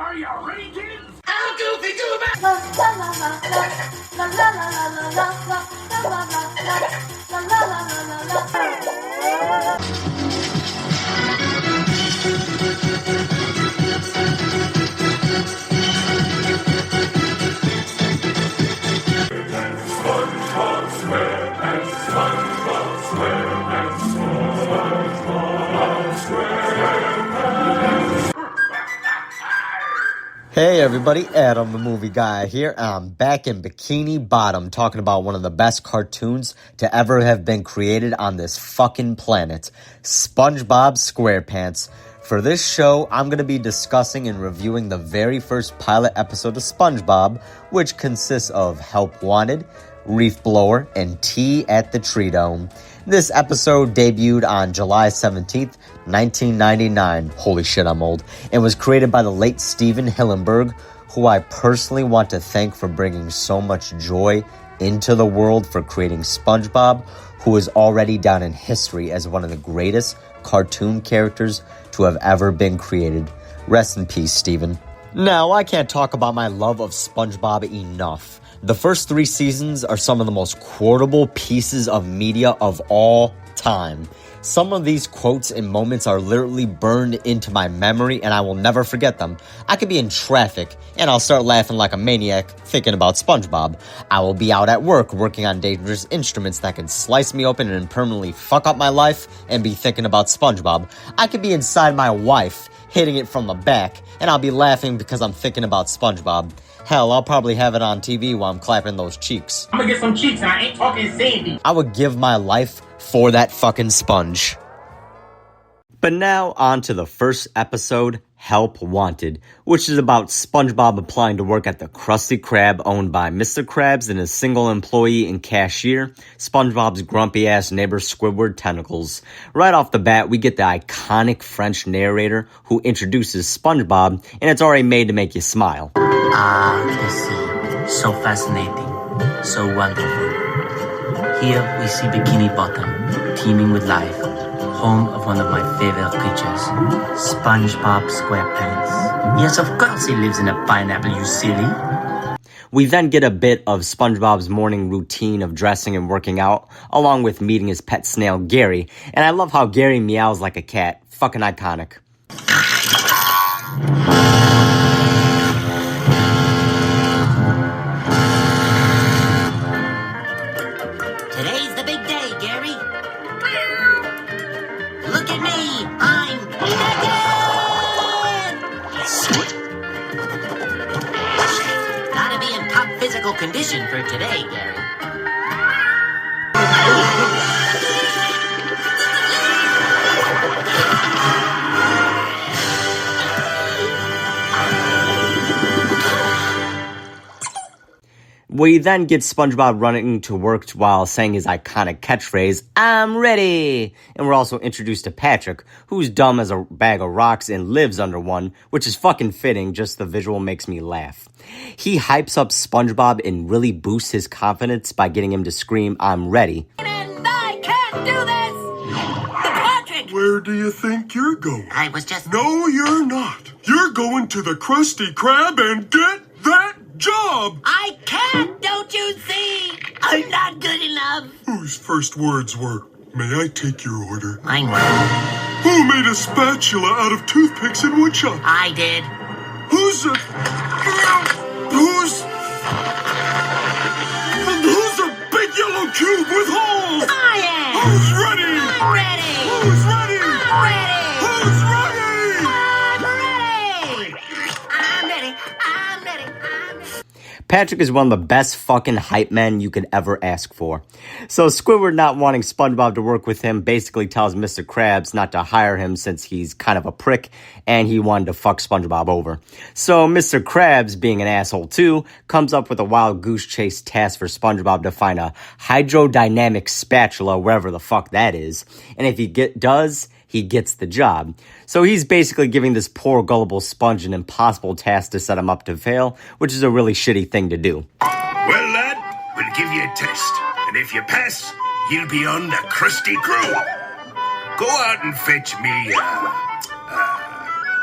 Are you ready, kids? I'm Goofy Goober! La la la la la la la la la la la la la la SpongeBob SquarePants, SpongeBob SquarePants, SpongeBob SquarePants. Hey everybody, Adam the Movie Guy here. I'm back in Bikini Bottom talking about one of the best cartoons to ever have been created on this fucking planet, SpongeBob SquarePants. For this show, I'm going to be discussing and reviewing the very first pilot episode of SpongeBob, which consists of Help Wanted, Reef Blower, and Tea at the Tree Dome. This episode debuted on July 17th, 1999. Holy shit, I'm old. And was created by the late Steven Hillenburg, who I personally want to thank for bringing so much joy into the world for creating SpongeBob, who is already down in history as one of the greatest cartoon characters to have ever been created. Rest in peace, Steven. Now, I can't talk about my love of SpongeBob enough. The first 3 seasons are some of the most quotable pieces of media of all time. Some of these quotes and moments are literally burned into my memory and I will never forget them. I could be in traffic and I'll start laughing like a maniac thinking about SpongeBob. I will be out at work working on dangerous instruments that could slice me open and permanently fuck up my life and be thinking about SpongeBob. I could be inside my wife hitting it from the back and I'll be laughing because I'm thinking about SpongeBob. Hell, I'll probably have it on TV while I'm clapping those cheeks. I'm gonna get some cheeks and I ain't talking Sandy. I would give my life for that fucking sponge. But now, on to the first episode, Help Wanted, which is about SpongeBob applying to work at the Krusty Krab owned by Mr. Krabs and his single employee and cashier, SpongeBob's grumpy-ass neighbor Squidward Tentacles. Right off the bat, we get the iconic French narrator who introduces SpongeBob, and it's already made to make you smile. Ah, the sea. So fascinating. So wonderful. Here we see Bikini Bottom, teeming with life. Home of one of my favorite creatures, SpongeBob SquarePants. Yes, of course he lives in a pineapple, you silly. We then get a bit of SpongeBob's morning routine of dressing and working out, along with meeting his pet snail, Gary. And I love how Gary meows like a cat. Fucking iconic. Today's the big day, Gary. Look at me, I'm naked! Gotta be in top physical condition for today, Gary. We then get SpongeBob running to work while saying his iconic catchphrase, "I'm ready!" And we're also introduced to Patrick, who's dumb as a bag of rocks and lives under one, which is fucking fitting, just the visual makes me laugh. He hypes up SpongeBob and really boosts his confidence by getting him to scream, "I'm ready." And I can't do this! Patrick! Where do you think you're going? I was just... No, you're not. You're going to the Krusty Krab and get that job! I can't, don't you see? I'm not good enough. Whose first words were, "May I take your order"? Mine was. Who made a spatula out of toothpicks and woodchuck? I did. Who's a big yellow cube with holes? I am! Who's ready? I'm ready! Who's ready? I'm ready! Who's ready? I'm ready! I'm ready! I'm ready! I'm ready! Patrick is one of the best fucking hype men you could ever ask for. So Squidward not wanting SpongeBob to work with him basically tells Mr. Krabs not to hire him since he's kind of a prick and he wanted to fuck SpongeBob over. So Mr. Krabs, being an asshole too, comes up with a wild goose chase task for SpongeBob to find a hydrodynamic spatula wherever the fuck that is. And if he does, he gets the job. So he's basically giving this poor gullible sponge an impossible task to set him up to fail, which is a really shitty thing to do. Well, lad, we'll give you a test, and if you pass, you'll be on the Krusty Crew. Go out and fetch me a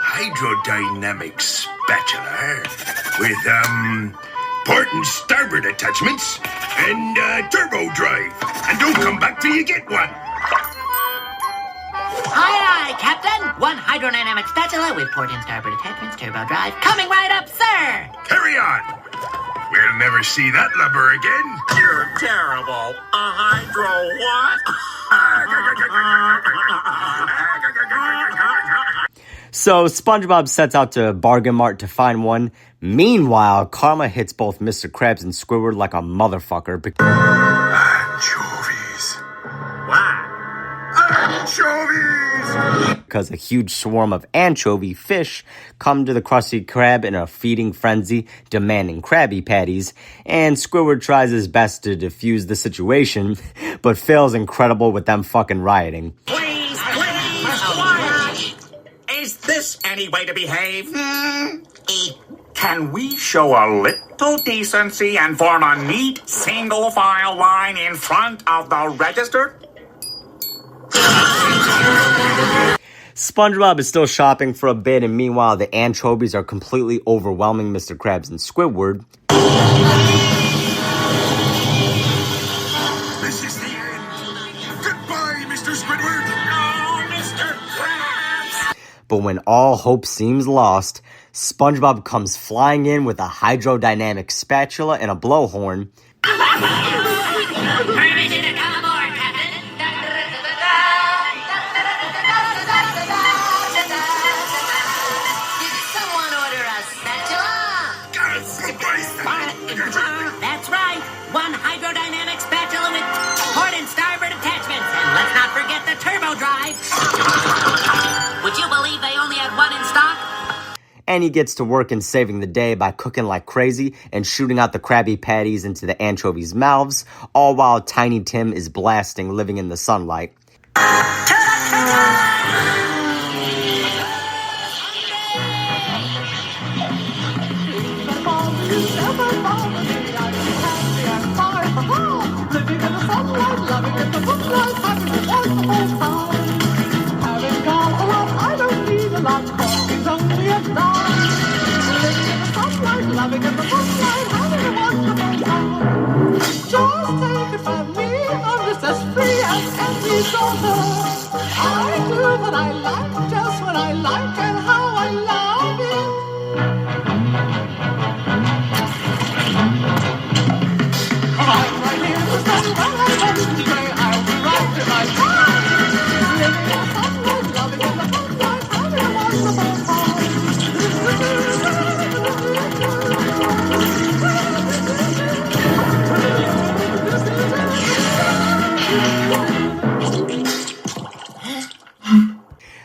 hydrodynamic spatula. spatula with, port and starboard attachments and, turbo drive. And don't come back till you get one. Aye, Captain. One hydrodynamic spatula with port and starboard attachments, turbo drive. Coming right up, sir. Carry on. We'll never see that lubber again. You're terrible. A hydro what? So SpongeBob sets out to Bargain Mart to find one. Meanwhile, karma hits both Mr. Krabs and Squidward like a motherfucker. Anchovies. Why? Anchovies! Because a huge swarm of anchovy fish come to the Krusty Krab in a feeding frenzy, demanding Krabby Patties, and Squidward tries his best to defuse the situation, but fails incredible with them fucking rioting. Please, quiet! Is this any way to behave? Can we show a little decency and form a neat single file line in front of the register? SpongeBob is still shopping for a bit, and meanwhile, the anchovies are completely overwhelming Mr. Krabs and Squidward. This is the end. Goodbye, Mr. Squidward. Oh, Mr. Krabs! But when all hope seems lost, SpongeBob comes flying in with a hydrodynamic spatula and a blowhorn. Permission to come aboard, Captain. Did someone order a spatula? That's right. One hydrodynamic spatula with port and starboard attachments. And let's not forget the turbo drive. Would you believe they only had one in stock? And he gets to work in saving the day by cooking like crazy and shooting out the Krabby Patties into the anchovies' mouths, all while Tiny Tim is blasting Living in the Sunlight.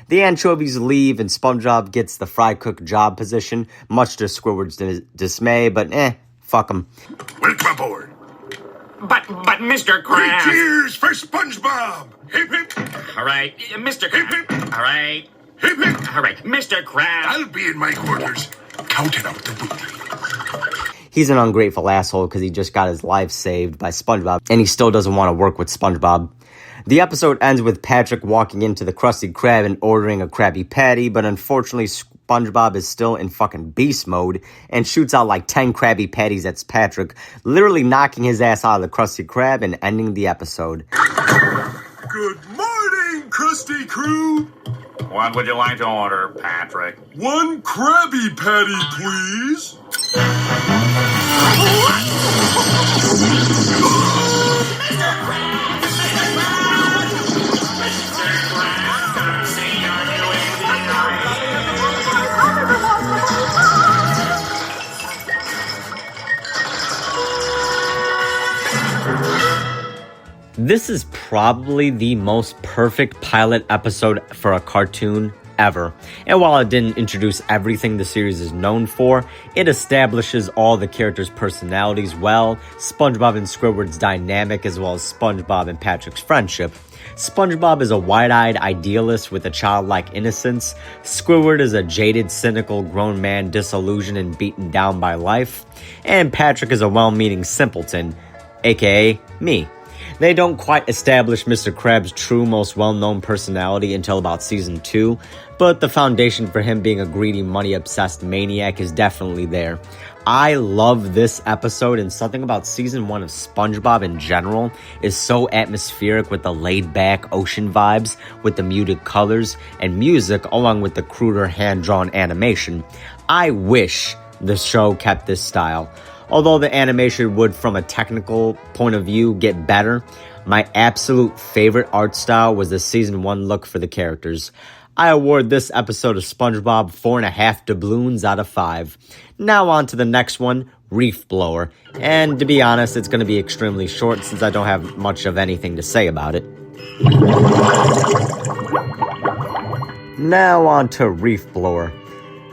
The anchovies leave and SpongeBob gets the fry cook job position, much to Squidward's dismay, but fuck him. Welcome aboard. But Mr. Three Krabs... cheers for SpongeBob. Hip, hip. All right, Mr. Hip, Krabs... hip. All right. Hip, hip. All right, Mr. Krabs... I'll be in my quarters, counting out the booty. He's an ungrateful asshole because he just got his life saved by SpongeBob, and he still doesn't want to work with SpongeBob. The episode ends with Patrick walking into the Krusty Krab and ordering a Krabby Patty, but unfortunately SpongeBob is still in fucking beast mode and shoots out like 10 Krabby Patties at Patrick, literally knocking his ass out of the Krusty Krab and ending the episode. Good morning, Krusty Crew. What would you like to order, Patrick? One Krabby Patty, please. This is probably the most perfect pilot episode for a cartoon ever. And while it didn't introduce everything the series is known for, it establishes all the characters' personalities well, SpongeBob and Squidward's dynamic, as well as SpongeBob and Patrick's friendship. SpongeBob is a wide-eyed idealist with a childlike innocence. Squidward is a jaded, cynical, grown man disillusioned and beaten down by life. And Patrick is a well-meaning simpleton, aka me. They don't quite establish Mr. Krabs' true, most well-known personality until about season 2, but the foundation for him being a greedy, money-obsessed maniac is definitely there. I love this episode, and something about season 1 of SpongeBob in general is so atmospheric with the laid-back ocean vibes, with the muted colors and music, along with the cruder hand-drawn animation. I wish the show kept this style. Although the animation would, from a technical point of view, get better, my absolute favorite art style was the season 1 look for the characters. I award this episode of SpongeBob 4.5 doubloons out of 5. Now on to the next one, Reef Blower. And to be honest, it's going to be extremely short since I don't have much of anything to say about it. Now on to Reef Blower.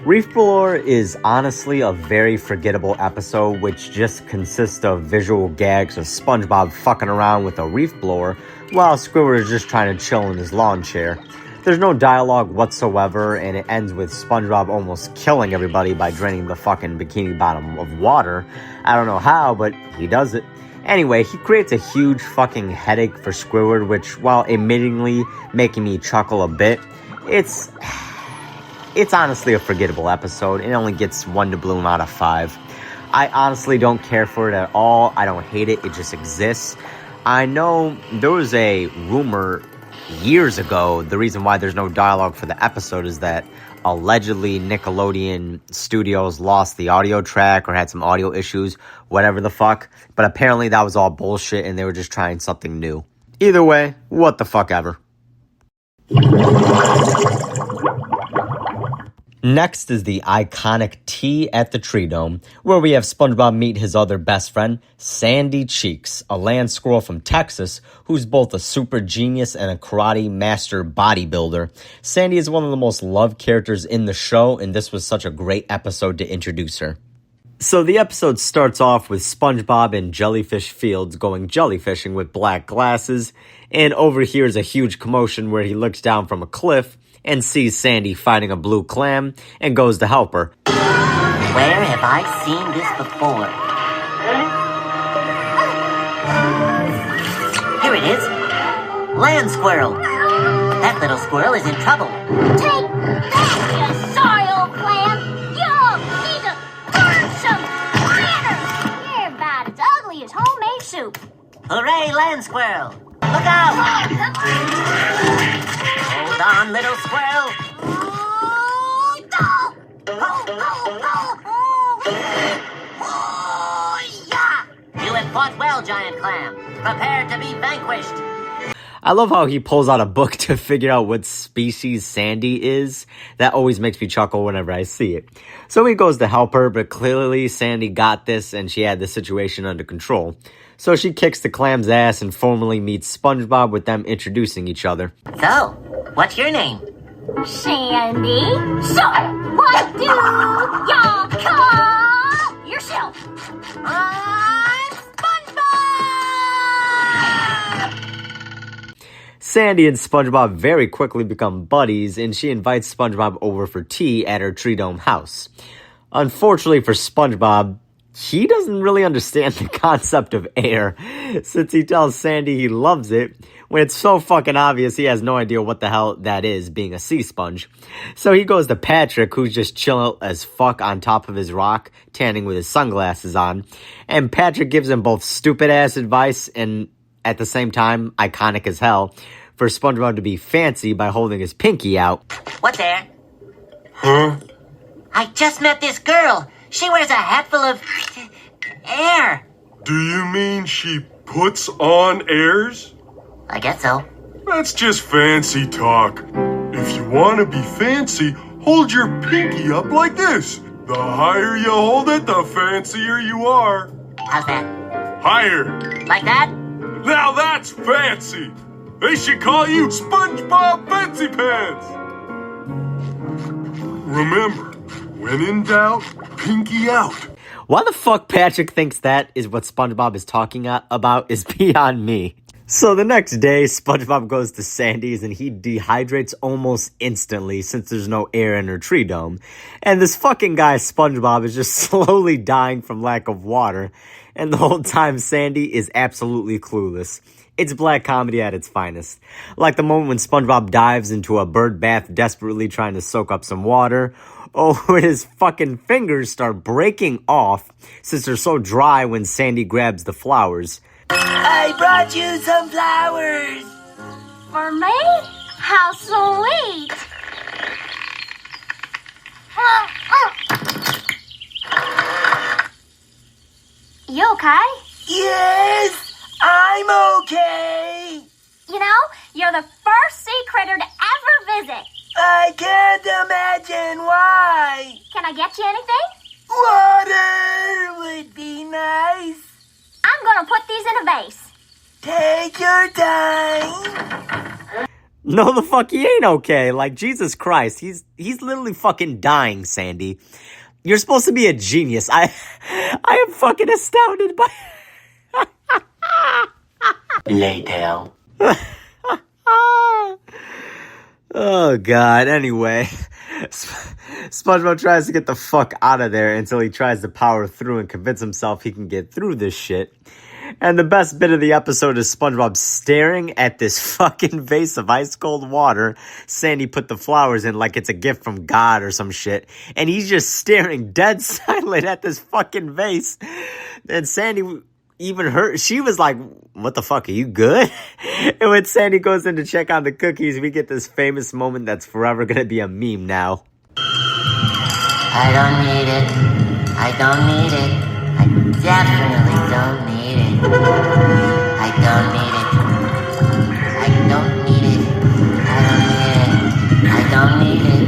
Reef Blower is honestly a very forgettable episode, which just consists of visual gags of SpongeBob fucking around with a reef blower while Squidward is just trying to chill in his lawn chair. There's no dialogue whatsoever, and it ends with SpongeBob almost killing everybody by draining the fucking Bikini Bottom of water. I don't know how, but he does it. Anyway, he creates a huge fucking headache for Squidward, which, while admittingly making me chuckle a bit, it's honestly a forgettable episode. It only gets 1 doubloon out of 5. I honestly don't care for it at all. I don't hate it. It just exists. I know there was a rumor years ago, the reason why there's no dialogue for the episode is that allegedly Nickelodeon Studios lost the audio track or had some audio issues, whatever the fuck. But apparently that was all bullshit and they were just trying something new. Either way, what the fuck ever. Next is the iconic tea at the Tree Dome, where we have SpongeBob meet his other best friend, Sandy Cheeks, a land squirrel from Texas who's both a super genius and a karate master bodybuilder. Sandy is one of the most loved characters in the show, and this was such a great episode to introduce her. So the episode starts off with SpongeBob in Jellyfish Fields going jellyfishing with black glasses, and overhears a huge commotion where he looks down from a cliff and sees Sandy fighting a blue clam and goes to help her. Where have I seen this before? Here it is. Land squirrel. That little squirrel is in trouble. Take that, you sorry old clam! You need to learn some manners! You're about as ugly as homemade soup. Hooray, land squirrel. Look out! Hold on, little squirrel. You have fought well, giant clam. Prepare to be vanquished. I love how he pulls out a book to figure out what species Sandy is. That always makes me chuckle whenever I see it. So he goes to help her, but clearly Sandy got this and she had the situation under control. So she kicks the clam's ass and formally meets SpongeBob, with them introducing each other. So, what's your name? Sandy, so what do y'all call yourself? I'm SpongeBob! Sandy and SpongeBob very quickly become buddies, and she invites SpongeBob over for tea at her Tree Dome house. Unfortunately for SpongeBob, he doesn't really understand the concept of air, since he tells Sandy he loves it, when it's so fucking obvious he has no idea what the hell that is, being a sea sponge. So he goes to Patrick, who's just chilling as fuck on top of his rock, tanning with his sunglasses on, and Patrick gives him both stupid-ass advice and, at the same time, iconic as hell, for SpongeBob to be fancy by holding his pinky out. What there? Huh? I just met this girl. She wears a hat full of air. Do you mean she puts on airs? I guess so. That's just fancy talk. If you want to be fancy, hold your pinky up like this. The higher you hold it, the fancier you are. How's that? Higher. Like that? Now that's fancy. They should call you SpongeBob Fancy Pants. Remember, when in doubt, pinky out. Why the fuck Patrick thinks that is what SpongeBob is talking about is beyond me. So the next day, SpongeBob goes to Sandy's and he dehydrates almost instantly since there's no air in her tree dome. And this fucking guy, SpongeBob, is just slowly dying from lack of water. And the whole time, Sandy is absolutely clueless. It's black comedy at its finest. Like the moment when SpongeBob dives into a bird bath desperately trying to soak up some water. Or when his fucking fingers start breaking off since they're so dry when Sandy grabs the flowers. I brought you some flowers. For me? How sweet! You okay? Yes, I'm okay. You know, you're the first sea critter to ever visit. I can't imagine why. Can I get you anything? Water would be nice. I'm gonna put these in a vase. Take your time. No, the fuck he ain't okay. Like, Jesus Christ, he's literally fucking dying, Sandy. You're supposed to be a genius. I am fucking astounded by... Later. Oh, God. Anyway, SpongeBob tries to get the fuck out of there until he tries to power through and convince himself he can get through this shit. And the best bit of the episode is SpongeBob staring at this fucking vase of ice cold water Sandy put the flowers in like it's a gift from God or some shit. And he's just staring dead silent at this fucking vase. And Sandy even hurt. She was like, what the fuck, are you good? And when Sandy goes in to check on the cookies, we get this famous moment that's forever going to be a meme now. I don't need it. I don't need it. I definitely don't need it. I don't need it. I don't need it. I don't need it. I don't need it.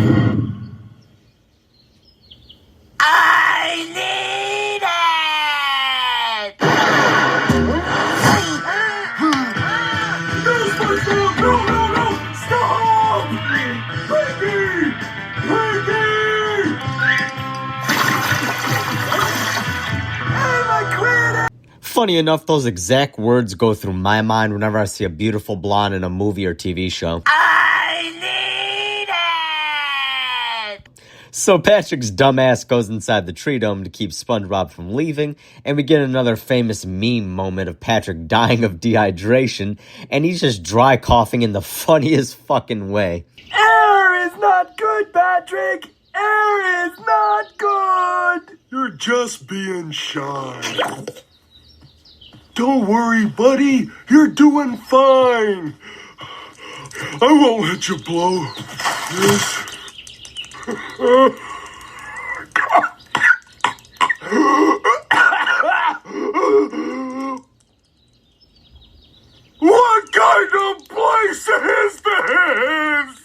I need it! No, SpongeBob! No! Stop! Pinky! Funny enough, those exact words go through my mind whenever I see a beautiful blonde in a movie or TV show. I need it! So Patrick's dumbass goes inside the tree dome to keep SpongeBob from leaving, and we get another famous meme moment of Patrick dying of dehydration, and he's just dry coughing in the funniest fucking way. Air is not good, Patrick! Air is not good! You're just being shy. Don't worry, buddy. You're doing fine. I won't let you blow this. What kind of place is this?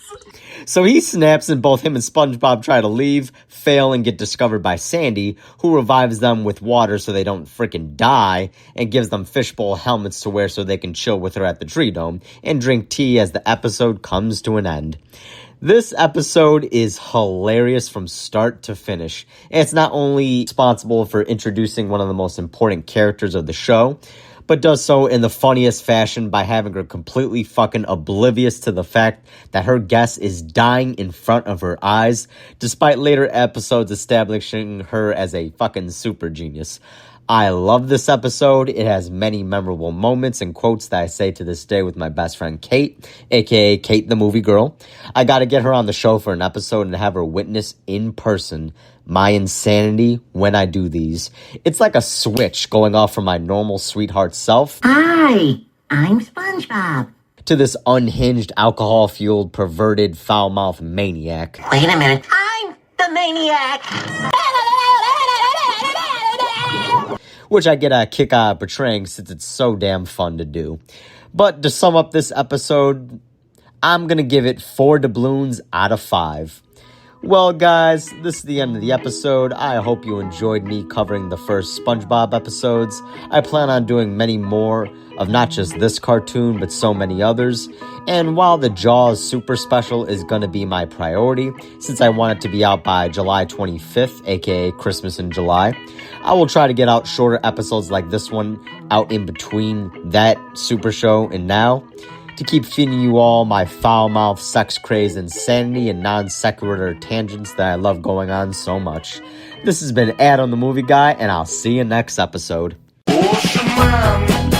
So he snaps and both him and SpongeBob try to leave, fail, and get discovered by Sandy, who revives them with water so they don't freaking die, and gives them fishbowl helmets to wear so they can chill with her at the tree dome, and drink tea as the episode comes to an end. This episode is hilarious from start to finish. It's not only responsible for introducing one of the most important characters of the show, but does so in the funniest fashion by having her completely fucking oblivious to the fact that her guest is dying in front of her eyes, despite later episodes establishing her as a fucking super genius. I love this episode. It has many memorable moments and quotes that I say to this day with my best friend Kate, aka Kate the Movie Girl. I gotta get her on the show for an episode and have her witness in person my insanity when I do these. It's like a switch going off from my normal sweetheart self. Hi, I'm SpongeBob. To this unhinged, alcohol-fueled, perverted, foul-mouthed maniac. Wait a minute. I'm the maniac. Which I get a kick out of portraying since it's so damn fun to do. But to sum up this episode, I'm going to give it 4 doubloons out of 5. Well, guys, this is the end of the episode. I hope you enjoyed me covering the first SpongeBob episodes. I plan on doing many more of not just this cartoon, but so many others. And while the Jaws Super Special is going to be my priority, since I want it to be out by July 25th, aka Christmas in July, I will try to get out shorter episodes like this one out in between that Super Show and now, to keep feeding you all my foul-mouthed, sex-crazed insanity and non-sequitur tangents that I love going on so much. This has been Adam the Movie Guy, and I'll see you next episode. Ocean Man.